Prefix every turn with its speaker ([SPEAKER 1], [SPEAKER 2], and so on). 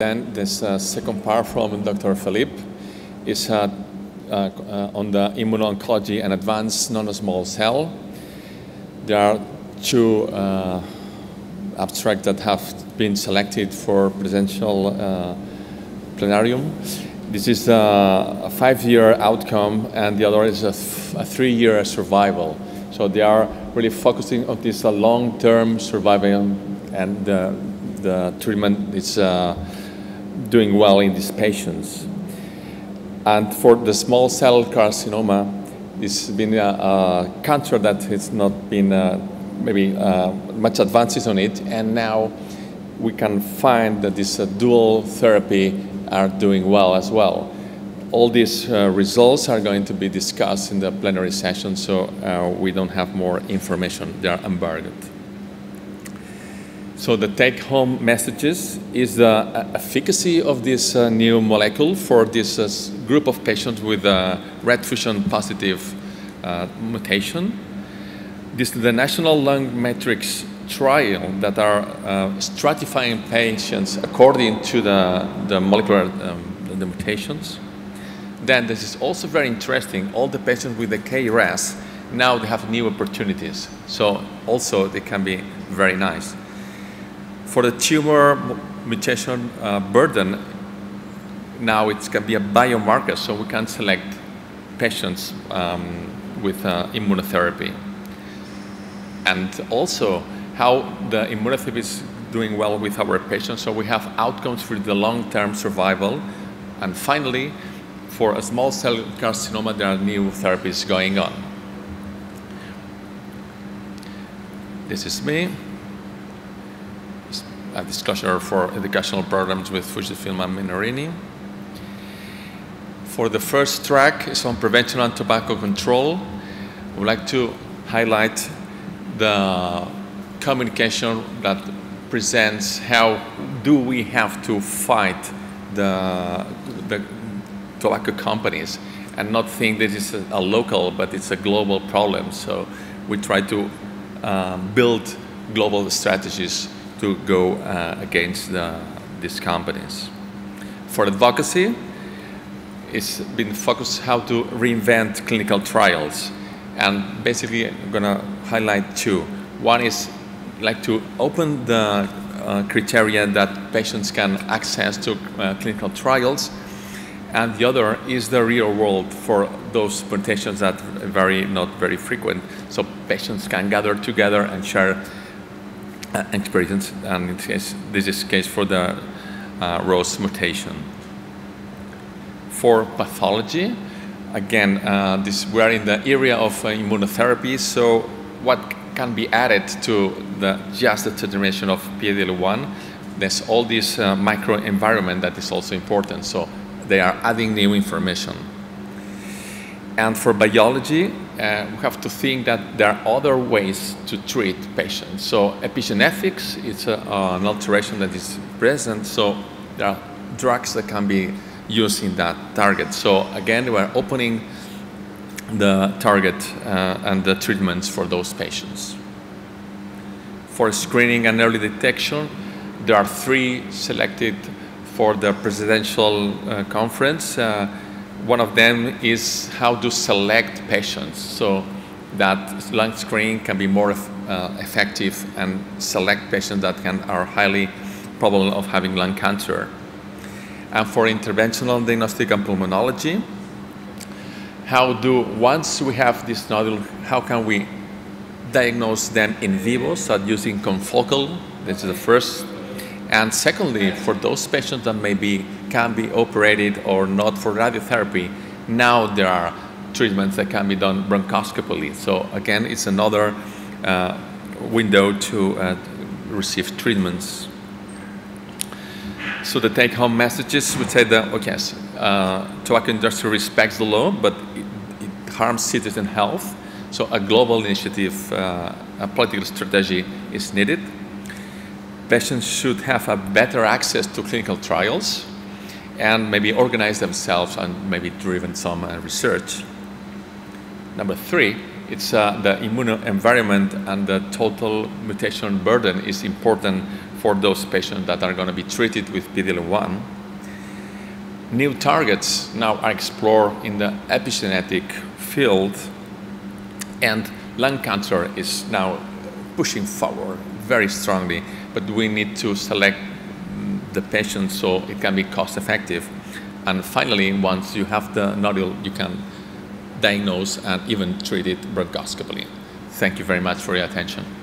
[SPEAKER 1] Then this second part from Dr. Philippe is on the immuno-oncology and advanced non-small cell. There are two abstracts that have been selected for presidential plenarium. This is a 5-year outcome, and the other is a 3-year survival. So they are really focusing on this long-term survival, and the treatment is doing well in these patients. And for the small cell carcinoma, this has been a cancer that has not been maybe much advances on it, and now we can find that this dual therapy are doing well as well. All these results are going to be discussed in the plenary session, so we don't have more information. They are embargoed. So the take-home messages is the efficacy of this new molecule for this group of patients with red fusion positive mutation. This is the National Lung Matrix trial that are stratifying patients according to the molecular the mutations. Then this is also very interesting. All the patients with the KRAS, now they have new opportunities. So also they can be very nice. For the tumor mutation burden, now it can be a biomarker, so we can select patients with immunotherapy. And also how the immunotherapy is doing well with our patients. So we have outcomes for the long-term survival. And finally, for a small cell carcinoma, there are new therapies going on. This is me. A disclosure for educational programs with Fujifilm and Minorini. For the first track is on prevention and tobacco control. I would like to highlight the communication that presents how do we have to fight the tobacco companies and not think that it's a local, but it's a global problem. So we try to build global strategies to go against these companies. For advocacy, it's been focused how to reinvent clinical trials. And basically, I'm going to highlight two. One is like to open the criteria that patients can access to clinical trials. And the other is the real world for those mutations that are not very frequent. So patients can gather together and share experience, and in this is the case for the ROS mutation. For pathology, again, we are in the area of immunotherapy, so what can be added to just the determination of PD-L1? There's all this microenvironment that is also important, so they are adding new information. And for biology, we have to think that there are other ways to treat patients. So epigenetics is an alteration that is present, so there are drugs that can be used in that target. So again, we are opening the target and the treatments for those patients. For screening and early detection, there are 3 selected for the presidential conference. One of them is how to select patients so that lung screening can be more effective and select patients that are highly probable of having lung cancer. And for interventional diagnostic and pulmonology, once we have this nodule, how can we diagnose them in vivo, so using confocal? This is the first. And secondly, for those patients that can be operated or not for radiotherapy, now there are treatments that can be done bronchoscopically. So again, it's another window to receive treatments. So the take-home messages would say that, okay, tobacco industry respects the law, but it harms citizen health. So a global initiative, a political strategy is needed. Patients should have a better access to clinical trials and maybe organize themselves and maybe driven some research. Number 3, it's the immunoenvironment and the total mutation burden is important for those patients that are going to be treated with PD-L1. New targets now are explored in the epigenetic field, and lung cancer is now pushing forward very strongly, but we need to select the patient so it can be cost effective. And finally, once you have the nodule, you can diagnose and even treat it bronchoscopically. Thank you very much for your attention.